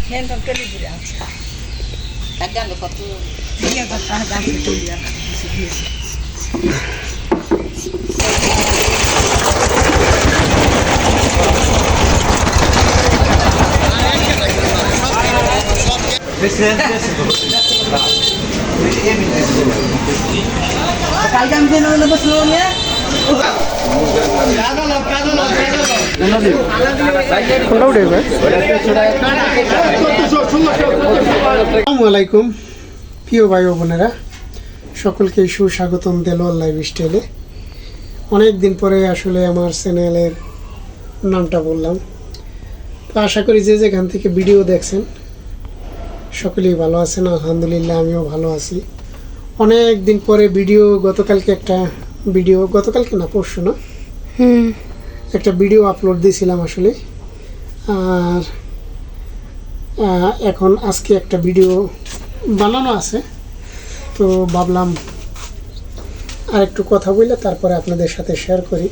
Hentam keliburi aja. Kadang lepas tu Dia kata dah betul dia. Kalian kena lepas dulunya. কোনটা উঠে আসসালামু আলাইকুম প্রিয় ভাই ও বোনেরা, সকলকে সুস্বাগতম দেলোয়ার লাইফস্টাইলে। অনেক দিন পরে আসলে আমার চ্যানেলের নামটা বললাম, তো আশা করি যে যেখান থেকে ভিডিও দেখছেন সকলেই ভালো আছেন। আলহামদুলিল্লাহ আমিও ভালো আছি। অনেক দিন পরে ভিডিও, গতকালকে না পরশু না একটা ভিডিও আপলোড দিয়েছিলাম আসলে। আর এখন আজকে একটা ভিডিও বানানো আছে, তো ভাবলাম আর একটু কথা বলে তারপরে আপনাদের সাথে শেয়ার করি।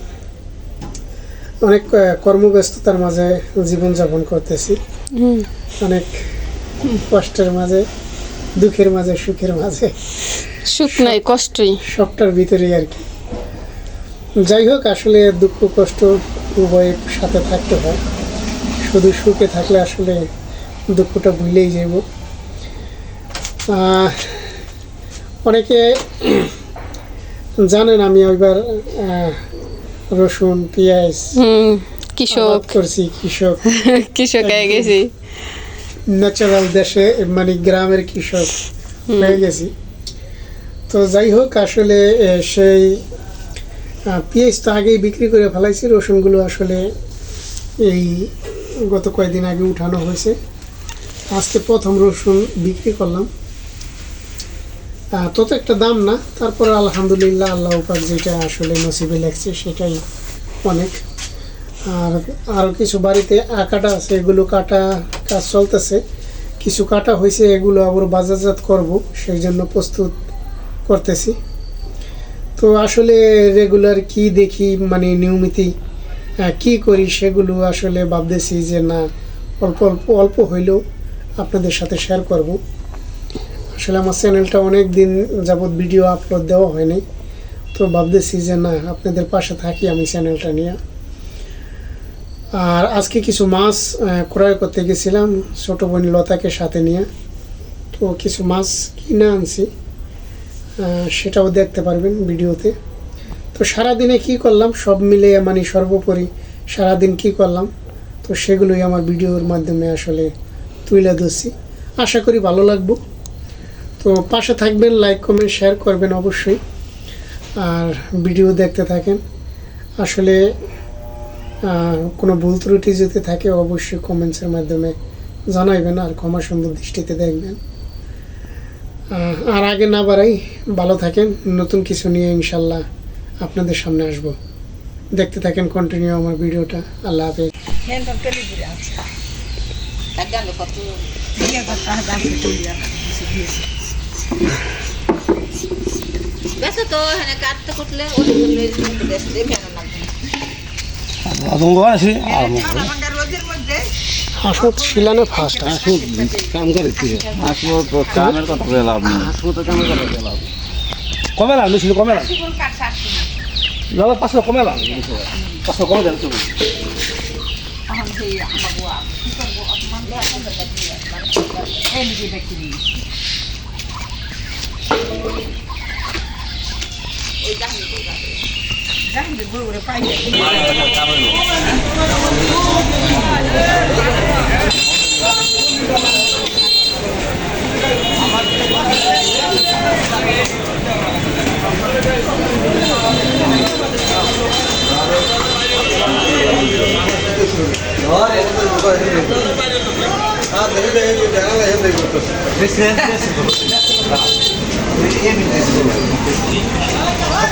অনেক কর্মব্যস্ততার মাঝে জীবনযাপন করতেছি, অনেক কষ্টের মাঝে, দুঃখের মাঝে, সুখের মাঝে, সুখ নাই কষ্টই সবটার ভিতরেই আর কি। যাই হোক, আসলে দুঃখ কষ্ট উভয়ের সাথে থাকতে হয়। শুধু সুখে থাকলে আসলে দুঃখটা ভুলেই যাব। অনেকে জানেন আমি এবার রসুন পেঁয়াজ কৃষক করছি, কৃষক হয়ে গেছি, ন্যাচারাল দেশে মানে গ্রামের কৃষক হয়ে গেছি। তো যাই হোক, আসলে সেই পেঁয়াজ তো আগেই বিক্রি করে ফেলাইছি, রসুনগুলো আসলে এই গত কয়েকদিন আগে উঠানো হয়েছে। আজকে প্রথম রসুন বিক্রি করলাম। তত একটা দাম না, তারপরে আলহামদুলিল্লাহ আল্লাহ পাক যেটা আসলে নসিবে লাগছে সেটাই অনেক। আর আরও কিছু বাড়িতে কাটা আছে, এগুলো কাটা কাজ চলতেছে। কিছু কাটা হয়েছে, এগুলো আবার বাজারজাত করব, সেই জন্য প্রস্তুত করতেছি। তো আসলে রেগুলার কি দেখি, মানে নিয়মিত কি করি, সেগুলো আসলে ভাবতেছি যে না, অল্প অল্প অল্প হইলেও আপনাদের সাথে শেয়ার করব। আসলে আমার চ্যানেলটা অনেক দিন যাবৎ ভিডিও আপলোড দেওয়া হয়নি, তো ভাবতেছি যে না, আপনাদের পাশে থাকি আমি চ্যানেলটা নিয়ে। আর আজকে কিছু মাছ ক্রয় করতে গেছিলাম ছোটো বোন লতাকে সাথে নিয়ে, তো কিছু মাছ কিনে আনছি, সেটাও দেখতে পারবেন ভিডিওতে। তো সারাদিনে কি করলাম সব মিলে, মানে সর্বোপরি সারাদিন কি করলাম, তো সেগুলোই আমার ভিডিওর মাধ্যমে আসলে তুলে ধরছি। আশা করি ভালো লাগবে। তো পাশে থাকবেন, লাইক কমেন্ট শেয়ার করবেন অবশ্যই, আর ভিডিও দেখতে থাকেন। আসলে কোনো ভুল ত্রুটি যদি থাকে অবশ্যই কমেন্টসের মাধ্যমে জানাইবেন, আর ক্ষমা সুন্দর দৃষ্টিতে দেখবেন। আর আগে না বাড়াই, ভালো থাকেন। নতুন কিছু নিয়ে ইনশাল্লাহ আপনাদের সামনে আসব। দেখতে থাকেন কন্টিনিউ আমার ভিডিওটা। আল্লাহ হাফেজ। Hentam keliburi aja. kadang lepas tu Dia kata dah betul dia. biasa tu hanya kata kutle udah kutle itu des dia mana nanti. আতঙ্ক আছে আর Mana রোদের মধ্যে হাসপাত শিলানে ফার্স্ট কাম করে কি হাসপাতাল তো কামের কথা বলে লাভ নেই, হাসপাতাল কামের কথা বলে লাভ কমে লাভ ছিল, কমে লাভ কোন কাট কাটছি দাদা 500 কমে লাভ 500 কমে দেন তুমি। তখন সেই আমার বুয়া কি করবো অপমান দেওয়া এখন এই নিজে ব্যক্তি নিয়ে ওই জানি তো জানি যে গরু পাই যায়।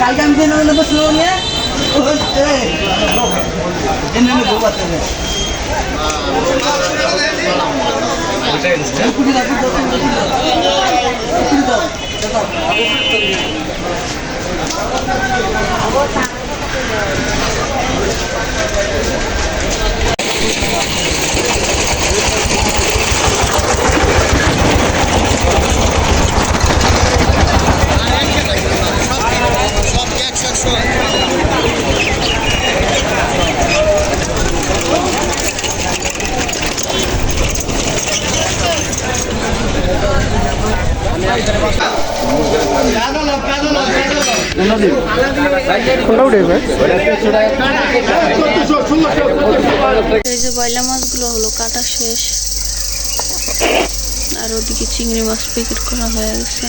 Kalian kena lepas dulunya. Ini buat ini. কোনটা উঠে ভাই? এই যে বাইলা মাছগুলো হলো কাটা শেষ, আর ওদিকে চিংড়ি মাছ প্যাকেট করা হয়ে গেছে।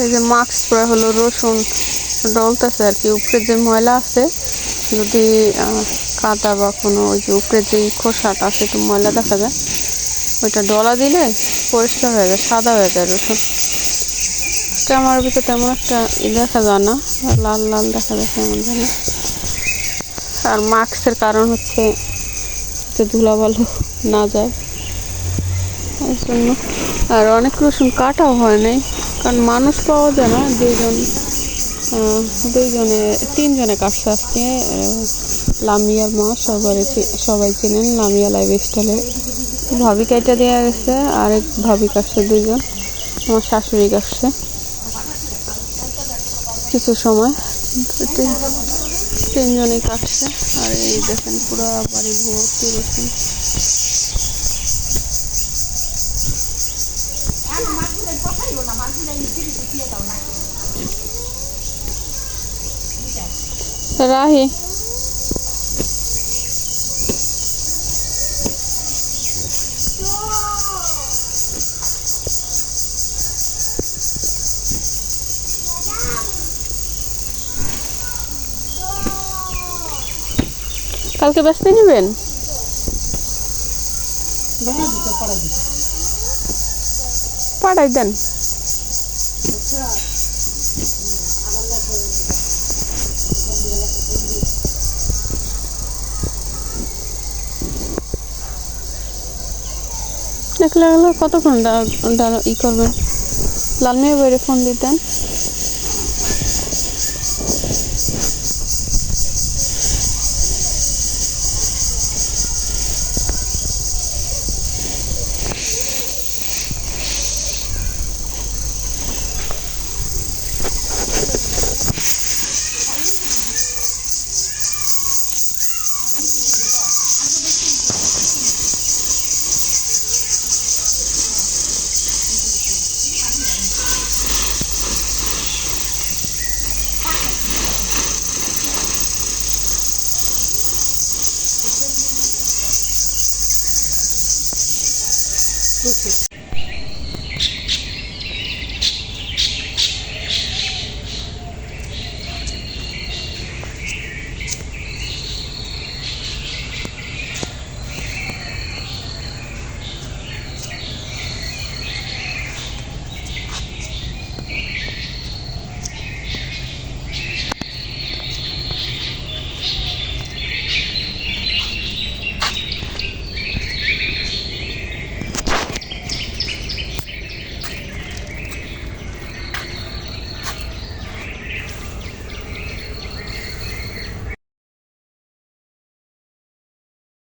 এই যে মাস্ক পরে হলো রসুন ডলতেছে আর কি, উপরে যে ময়লা আছে যদি কাটা বা কোনো ওই যে উপরে যে খোসাটা আছে একটু ময়লা দেখা যায়, ওইটা ডলা দিলে পরিষ্কার হয়ে যায়, সাদা হয়ে যায় রসুন। আমার ভিতরে তেমন একটা দেখা যায় না, লাল লাল দেখা যায় কেমন জানি। আর মাস্কের কারণ হচ্ছে যে ধুলাবালু না যায় এই জন্য। আর অনেক রসুন কাটাও হয় নাই, কারণ মানুষ পাওয়া যায় না। তিনজনে কাটছে আজকে। লামিয়ার মা সবাই চিনেন, লামিয়া লাইফস্টাইলে ভাবি কাটা দেওয়া গেছে, আরেক ভাবি কাটছে, দুইজন। আমার শাশুড়ি কাটছে কিছু সময়, তিনজনেই কাটছে। আর এই দেখেন পুরো বাড়ি ভর্তি রসুন। রাহি কালকে ব্যস্ত নেবেন, পাঠাই দেন। দেখলে কতক্ষণ ই করবেন, লালমিয়া বাইরে ফোন দিতেন। Okay.